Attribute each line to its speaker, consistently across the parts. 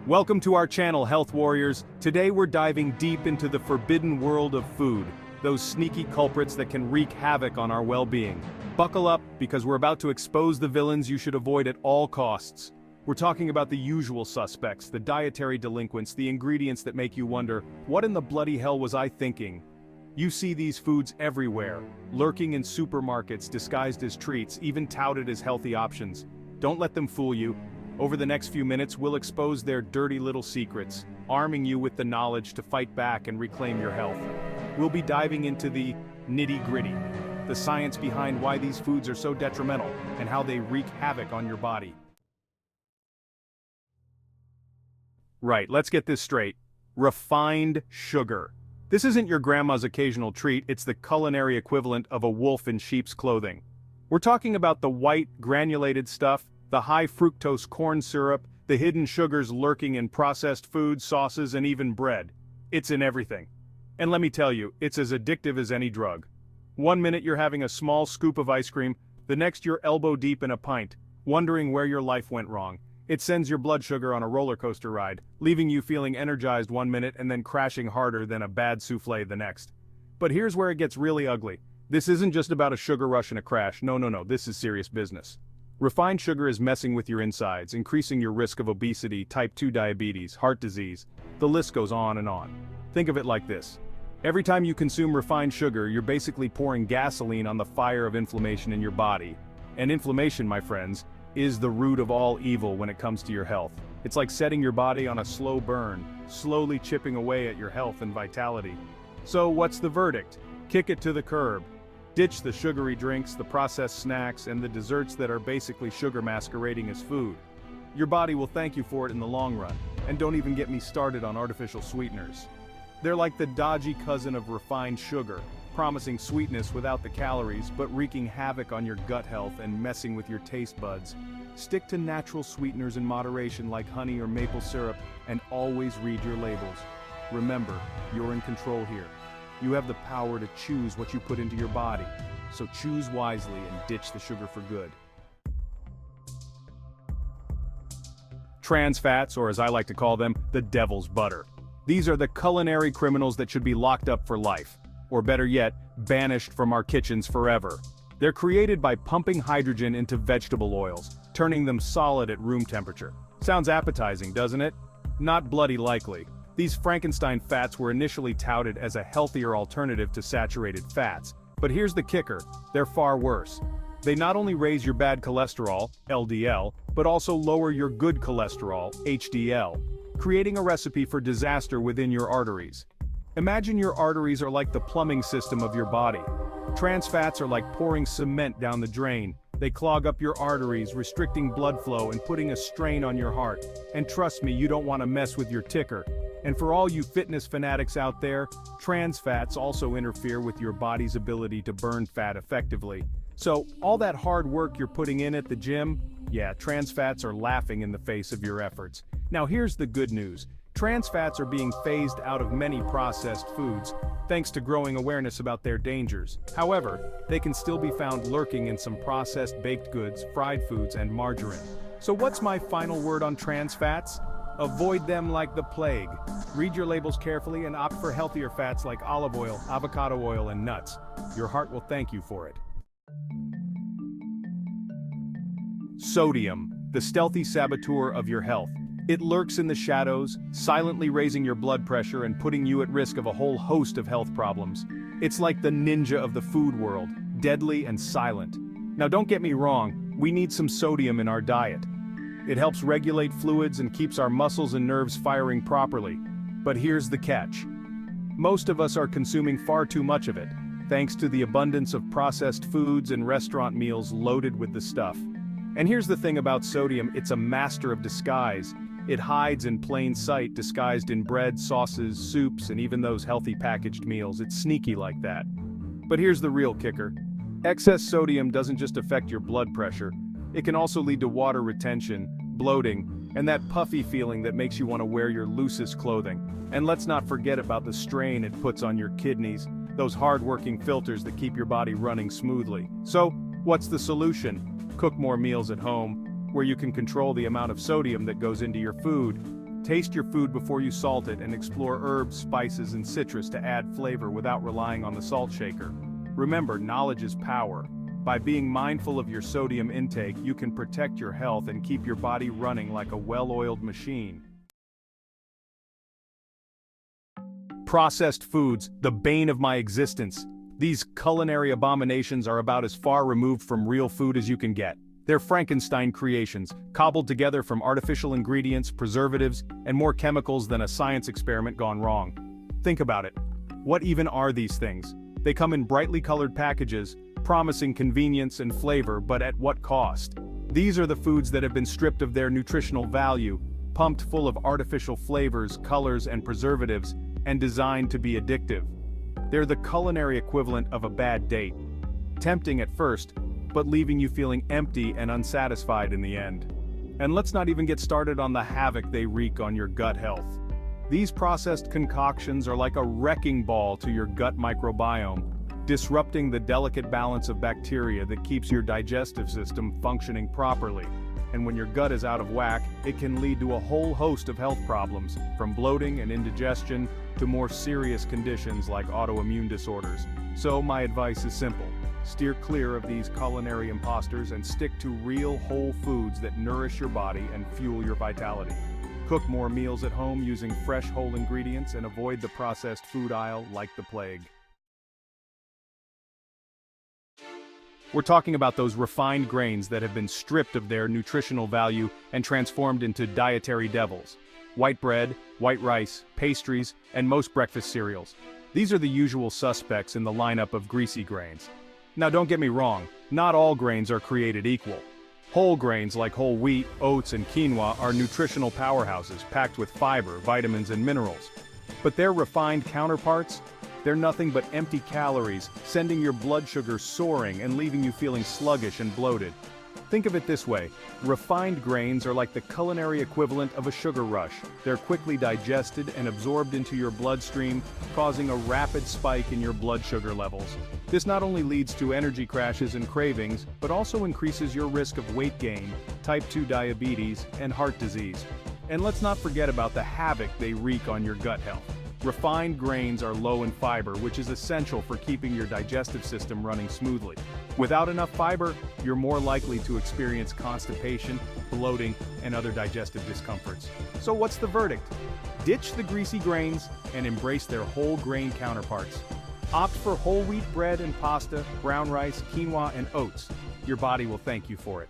Speaker 1: Welcome to our channel, Health Warriors. Today we're diving deep into the forbidden world of food, those sneaky culprits that can wreak havoc on our well-being. Buckle up, because we're about to expose the villains you should avoid at all costs. We're talking about the usual suspects, the dietary delinquents, the ingredients that make you wonder, what in the bloody hell was I thinking? You see these foods everywhere, lurking in supermarkets disguised as treats, even touted as healthy options. Don't let them fool you. Over the next few minutes, we'll expose their dirty little secrets, arming you with the knowledge to fight back and reclaim your health. We'll be diving into the nitty-gritty, the science behind why these foods are so detrimental, and how they wreak havoc on your body. Right, let's get this straight. Refined sugar. This isn't your grandma's occasional treat, it's the culinary equivalent of a wolf in sheep's clothing. We're talking about the white, granulated stuff, the high fructose corn syrup, the hidden sugars lurking in processed foods, sauces, and even bread. It's in everything. And let me tell you, it's as addictive as any drug. One minute you're having a small scoop of ice cream, the next you're elbow deep in a pint, wondering where your life went wrong. It sends your blood sugar on a roller coaster ride, leaving you feeling energized one minute and then crashing harder than a bad souffle the next. But here's where it gets really ugly. This isn't just about a sugar rush and a crash. No, this is serious business. Refined sugar is messing with your insides, increasing your risk of obesity, type 2 diabetes, heart disease. The list goes on and on. Think of it like this. Every time you consume refined sugar, you're basically pouring gasoline on the fire of inflammation in your body. And inflammation, my friends, is the root of all evil when it comes to your health. It's like setting your body on a slow burn, slowly chipping away at your health and vitality. So what's the verdict? Kick it to the curb. Ditch the sugary drinks, the processed snacks, and the desserts that are basically sugar masquerading as food. Your body will thank you for it in the long run, and don't even get me started on artificial sweeteners. They're like the dodgy cousin of refined sugar, promising sweetness without the calories, but wreaking havoc on your gut health and messing with your taste buds. Stick to natural sweeteners in moderation like honey or maple syrup, and always read your labels. Remember, you're in control here. You have the power to choose what you put into your body, so choose wisely and ditch the sugar for good. Trans fats, or as I like to call them, the devil's butter. These are the culinary criminals that should be locked up for life, or better yet, banished from our kitchens forever. They're created by pumping hydrogen into vegetable oils, turning them solid at room temperature. Sounds appetizing, doesn't it? Not bloody likely. These Frankenstein fats were initially touted as a healthier alternative to saturated fats, but here's the kicker, they're far worse. They not only raise your bad cholesterol, LDL, but also lower your good cholesterol, HDL, creating a recipe for disaster within your arteries. Imagine your arteries are like the plumbing system of your body. Trans fats are like pouring cement down the drain. They clog up your arteries, restricting blood flow and putting a strain on your heart. And trust me, you don't want to mess with your ticker. And for all you fitness fanatics out there, trans fats also interfere with your body's ability to burn fat effectively. So, all that hard work you're putting in at the gym, yeah, trans fats are laughing in the face of your efforts. Now here's the good news. Trans fats are being phased out of many processed foods, thanks to growing awareness about their dangers. However, they can still be found lurking in some processed baked goods, fried foods, and margarine. So what's my final word on trans fats? Avoid them like the plague. Read your labels carefully and opt for healthier fats like olive oil, avocado oil, and nuts. Your heart will thank you for it. Sodium, the stealthy saboteur of your health. It lurks in the shadows, silently raising your blood pressure and putting you at risk of a whole host of health problems. It's like the ninja of the food world, deadly and silent. Now don't get me wrong, we need some sodium in our diet. It helps regulate fluids and keeps our muscles and nerves firing properly. But here's the catch. Most of us are consuming far too much of it, thanks to the abundance of processed foods and restaurant meals loaded with the stuff. And here's the thing about sodium, it's a master of disguise. It hides in plain sight, disguised in bread, sauces, soups, and even those healthy packaged meals. It's sneaky like that. But here's the real kicker. Excess sodium doesn't just affect your blood pressure. It can also lead to water retention, bloating, and that puffy feeling that makes you want to wear your loosest clothing. And let's not forget about the strain it puts on your kidneys, those hard-working filters that keep your body running smoothly. So, what's the solution? Cook more meals at home, where you can control the amount of sodium that goes into your food. Taste your food before you salt it and explore herbs, spices, and citrus to add flavor without relying on the salt shaker. Remember, knowledge is power. By being mindful of your sodium intake, you can protect your health and keep your body running like a well-oiled machine. Processed foods, the bane of my existence. These culinary abominations are about as far removed from real food as you can get. They're Frankenstein creations, cobbled together from artificial ingredients, preservatives, and more chemicals than a science experiment gone wrong. Think about it. What even are these things? They come in brightly colored packages, promising convenience and flavor, but at what cost? These are the foods that have been stripped of their nutritional value, pumped full of artificial flavors, colors, and preservatives, and designed to be addictive. They're the culinary equivalent of a bad date. Tempting at first, but leaving you feeling empty and unsatisfied in the end. And let's not even get started on the havoc they wreak on your gut health. These processed concoctions are like a wrecking ball to your gut microbiome, disrupting the delicate balance of bacteria that keeps your digestive system functioning properly. And when your gut is out of whack, it can lead to a whole host of health problems, from bloating and indigestion to more serious conditions like autoimmune disorders. So my advice is simple. Steer clear of these culinary imposters and stick to real whole foods that nourish your body and fuel your vitality. Cook more meals at home using fresh whole ingredients and avoid the processed food aisle like the plague. We're talking about those refined grains that have been stripped of their nutritional value and transformed into dietary devils. White bread, white rice, pastries, and most breakfast cereals. These are the usual suspects in the lineup of greasy grains. Now don't get me wrong, not all grains are created equal. Whole grains like whole wheat, oats, and quinoa are nutritional powerhouses packed with fiber, vitamins, and minerals. But their refined counterparts? They're nothing but empty calories, sending your blood sugar soaring and leaving you feeling sluggish and bloated. Think of it this way, refined grains are like the culinary equivalent of a sugar rush. They're quickly digested and absorbed into your bloodstream, causing a rapid spike in your blood sugar levels. This not only leads to energy crashes and cravings, but also increases your risk of weight gain, type 2 diabetes, and heart disease. And let's not forget about the havoc they wreak on your gut health. Refined grains are low in fiber, which is essential for keeping your digestive system running smoothly. Without enough fiber, you're more likely to experience constipation, bloating, and other digestive discomforts. So what's the verdict? Ditch the greasy grains and embrace their whole grain counterparts. Opt for whole wheat bread and pasta, brown rice, quinoa, and oats. Your body will thank you for it.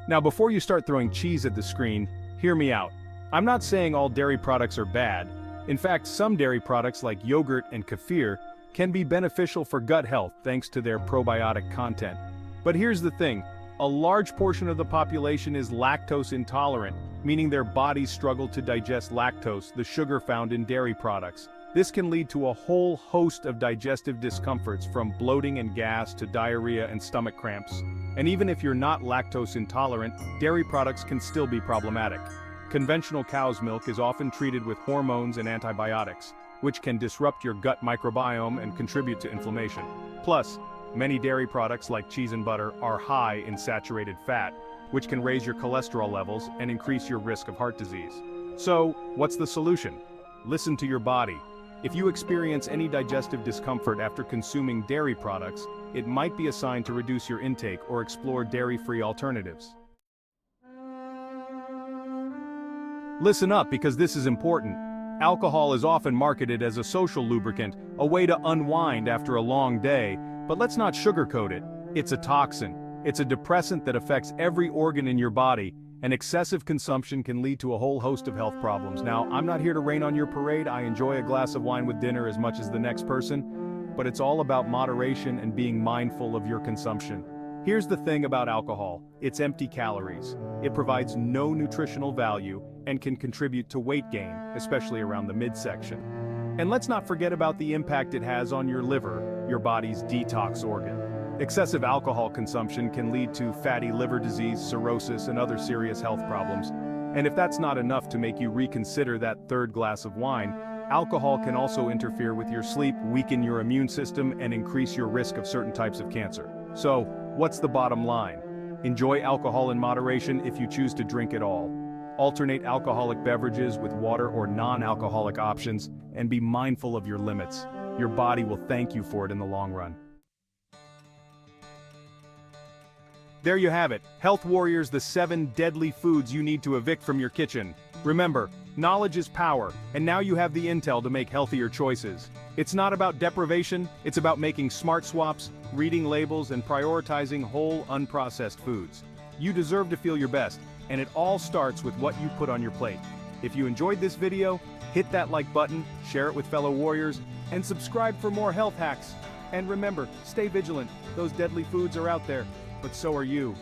Speaker 1: Now, before you start throwing cheese at the screen, hear me out. I'm not saying all dairy products are bad. In fact, some dairy products like yogurt and kefir can be beneficial for gut health thanks to their probiotic content. But here's the thing, a large portion of the population is lactose intolerant, meaning their bodies struggle to digest lactose, the sugar found in dairy products. This can lead to a whole host of digestive discomforts, from bloating and gas to diarrhea and stomach cramps. And even if you're not lactose intolerant, dairy products can still be problematic. Conventional cow's milk is often treated with hormones and antibiotics, which can disrupt your gut microbiome and contribute to inflammation. Plus, many dairy products like cheese and butter are high in saturated fat, which can raise your cholesterol levels and increase your risk of heart disease. So, what's the solution? Listen to your body. If you experience any digestive discomfort after consuming dairy products, it might be a sign to reduce your intake or explore dairy-free alternatives. Listen up, because this is important. Alcohol is often marketed as a social lubricant, a way to unwind after a long day, but let's not sugarcoat it. It's a toxin. It's a depressant that affects every organ in your body, and excessive consumption can lead to a whole host of health problems. Now, I'm not here to rain on your parade. I enjoy a glass of wine with dinner as much as the next person, but it's all about moderation and being mindful of your consumption. Here's the thing about alcohol, it's empty calories. It provides no nutritional value and can contribute to weight gain, especially around the midsection. And let's not forget about the impact it has on your liver, your body's detox organ. Excessive alcohol consumption can lead to fatty liver disease, cirrhosis, and other serious health problems. And if that's not enough to make you reconsider that third glass of wine, alcohol can also interfere with your sleep, weaken your immune system, and increase your risk of certain types of cancer. So, what's the bottom line? Enjoy alcohol in moderation if you choose to drink it all. Alternate alcoholic beverages with water or non-alcoholic options, and be mindful of your limits. Your body will thank you for it in the long run. There you have it, Health Warriors, the 7 deadly foods you need to evict from your kitchen. Remember, knowledge is power, and now you have the intel to make healthier choices. It's not about deprivation, it's about making smart swaps, reading labels, and prioritizing whole, unprocessed foods. You deserve to feel your best, and it all starts with what you put on your plate. If you enjoyed this video, hit that like button, share it with fellow warriors, and subscribe for more health hacks. And remember, stay vigilant, those deadly foods are out there, but so are you.